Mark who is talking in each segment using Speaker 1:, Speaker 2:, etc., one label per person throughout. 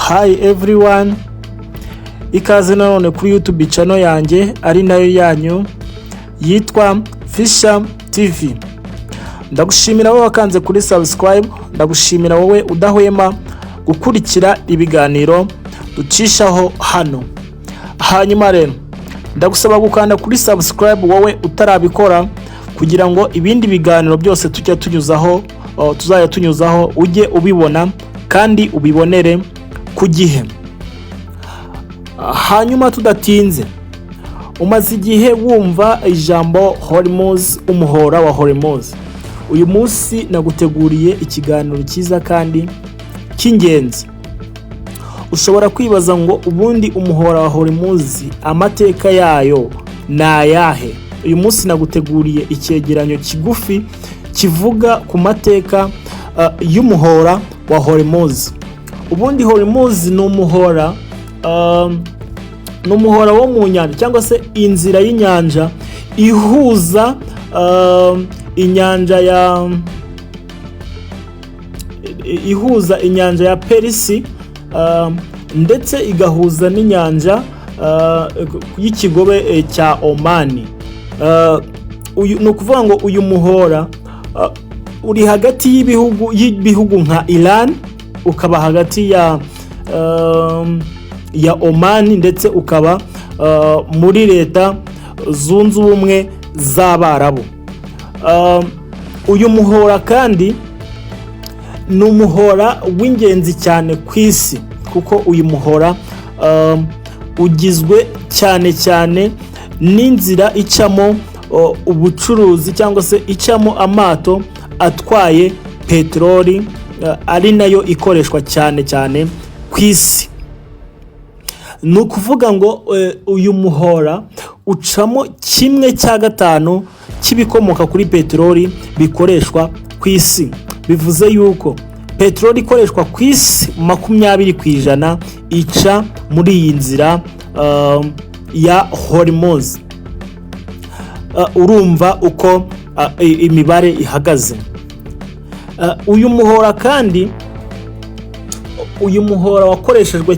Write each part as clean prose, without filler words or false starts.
Speaker 1: Hi everyone, ikaze nanone kuri YouTube channel yanjye ari nayo yanyu yitwa Fisher TV. Ndagushimira wowe wakanze kuri subscribe, ndagushimira wowe udahwema gukurikira ibiganiro ducishaho hano. Hanyuma rero ndagusaba gukanda kuri subscribe wowe utarabikora kugira ngo ibindi biganiro byose tujya tunyuzaho ujye ubibona kandi ubibonere ku gihe. Hanyuma tudatinze, umaze igihe wumva ijambo Hormuz, umuhora wa Hormuz. Uyu munsi naguteguriye ikiganiro cyiza kandi cy'ingenzi. Ushobora kwibaza ngo ubundi umuhora wa Hormuz amateka yayo nayahe? Uyu munsi naguteguriye icyegeranyo kigufi kivuga ku mateka y'umuhora wa Hormuz. Ubundi Hormuz ni umuhora wo mu nyanja cyangwa se inzira y'inyanja ihuza inyanja ya Perisi ndetse igahuza n'inyanja y'ikigobe cya Omani. Ni ukuvuga ngo uyu muhora uri hagati y'ibihugu nka Iran, ukaba hagati ya Omani ndetse ukaba muri leta zunze ubumwe z'Abarabu. Uyu muhora kandi ni umuhora w'ingenzi cyane ku isi, kuko uyu muhora ugizwe cyane n'inzira icamo ubucuruzi cyangwa se icamo amato atwaye PETROL, ari nayo ikoreshwa cyane ku isi. Ni ukuvuga ngo uyu muhora ucamo 1/5 cy'ibikomoka kuri PETROL bikoreshwa ku isi. Bivuze yuko PETROL ikoreshwa ku isi 20% ica muri iyi nzira ya Hormuz. Urumva uko imibare ihagaze. Uyu muhora kandi wakoreshejwe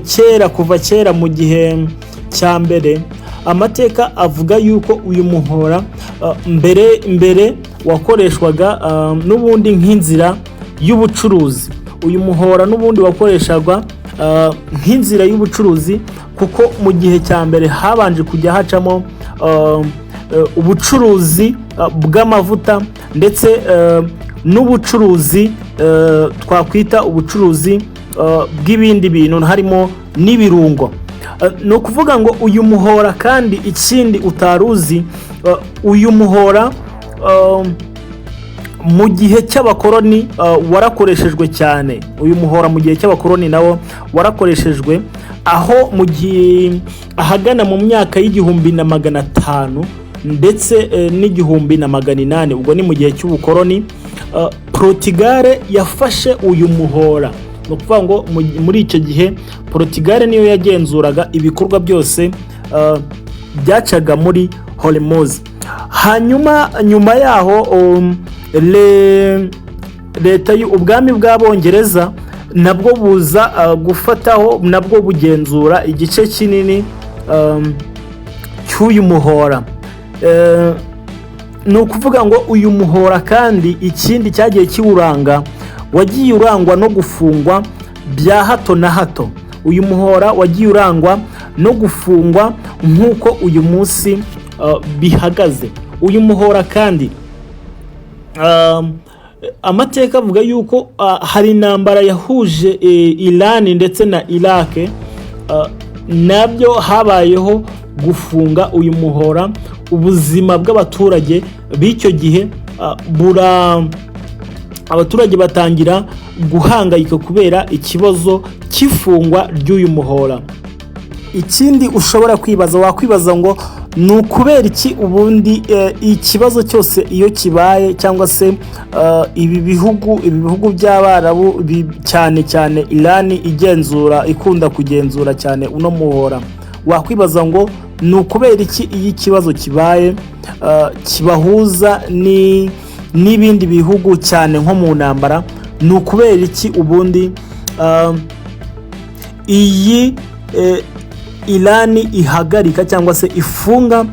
Speaker 1: kuva kera mu gihe cya mbere. Amateka avuga yuko uyu muhora mbere wakoreshwaga n'ubundi nk'inzira y'ubucuruzi. Uyu muhora n'ubundi wakoreshwaga nk'inzira y'ubucuruzi, kuko mu gihe cya mbere habanje kujya hacamo ubucuruzi bw'amavuta ndetse n'ubucuruzi twakwita ubucuruzi bw'ibindi bintu harimo n'ibirungo. Ni ukuvuga ngo uyu muhora kandi ikindi utaruzi, uyu muhora mu gihe cy'abakoloni warakoreshejwe cyane. Uyu muhora mu gihe cy'abakoloni nawo warakoreshejwe, aho mu gihe ahagana mu myaka y'1500 ndetse n'1800, ubwo ni mu gihe cy'ubukoloni, Portugal yafashe uyu muhora. Ni ukuvuga ngo muri icyo gihe Portugal niyo yagenzuraga ibikorwa byose byacaga muri Hormuz. Hanyuma nyuma yaho leta y'ubwami bw'Abongereza nabwo buza gufataho, nabwo bugenzura igice kinini cy'uyu muhora. Ni ukuvuga ngo uyu muhora kandi ikindi cyagiye kiwuranga, wagiye urangwa no gufungwa bya hato na hato. Uyu muhora wagiye urangwa no gufungwa nk'uko uyu munsi bihagaze. Uyu muhora kandi amateka avuga yuko hari intambara yahuje Iran ndetse na Iraq, nabyo habayeho gufunga uyu muhora. Ubuzima bw'abaturage b'icyo gihe abaturage batangira guhangayika kubera ikibazo cy'ifungwa ry'uyu muhora. Ikindi ushobora wakwibaza ngo ni ukubera iki ubundi ikibazo cyose iyo kibaye, cyangwa se ibi bihugu by'Abarabu cyane Iran ikunda kugenzura cyane uno muhora. Wakwibaza ngo ni ukubera iki iyo ikibazo kibaye kibahuza n'ibindi bihugu cyane nko mu ntambara, ni ukubera iki ubundi iyi Irani ihagarika cyangwa se ifunga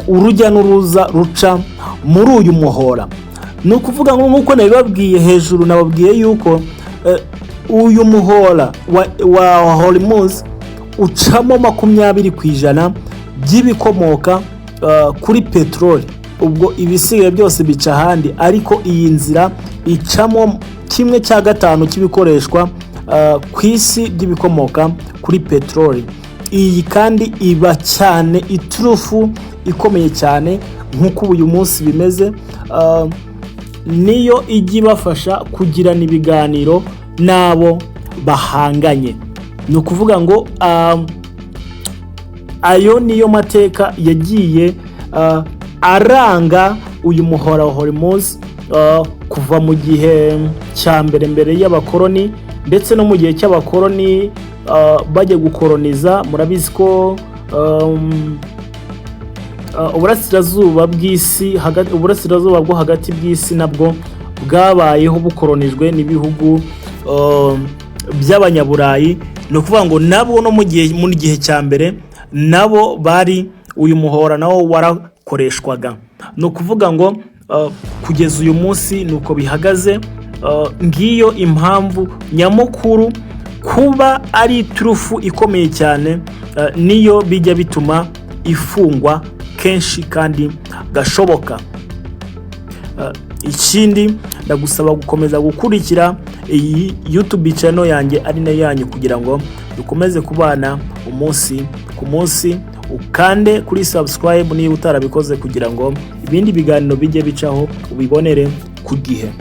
Speaker 1: urujya n'uruza ruca muri uyu muhora. Ni ukuvuga ngo nk'uko nabibabwiye hejuru, nababwiye yuko uyu muhora wa Hormuz ucamo 20% by'ibikomoka kuri PETROL. Ubwo ibisigaye byose bica ahandi, ariko iyi nzira icamo 1/5 cy'ibikoreshwa ku isi by'ibikomoka kuri PETROL. Iyi kandi iba cyane iturufu ikomeye cyane nk'uko uyu munsi bimeze, niyo ijya ibafasha kugirana ibiganiro n'abo bahanganye. Ni ukuvuga ngo ayo niyo mateka yagiye aranga uyu muhora wa Hormuz kuva mu gihe cya mbere y'abakoloni, ndetse no mu gihe cy'abakoloni bajya gukoloniza. Murabizi ko uburasirazuba bw'isi, uburasirazuba bwo hagati bw'isi nabwo bwabayeho bukolonijwe n'ibihugu by'abanyaburayi. Ni ukuvuga ngo nabo no mu gihe cya mbere nabo bari, uyu muhora nawo warakoreshwaga. Ni ukuvuga ngo kugeza uyu munsi nuko bihagaze. Ngiyo impamvu nyamukuru kuba ari iturufu ikomeye cyane, niyo bijya bituma ifungwa kenshi kandi gashoboka. Ikindi ndagusaba gukomeza gukurikira iyi YouTube channel yanjye ari nayo yanyu, kugira ngo dukomeze kubana umunsi ku munsi. Ukande kuri subscribe niba utarabikoze, kugira ngo ibindi biganiro bijye bicaho ubibonere ku gihe.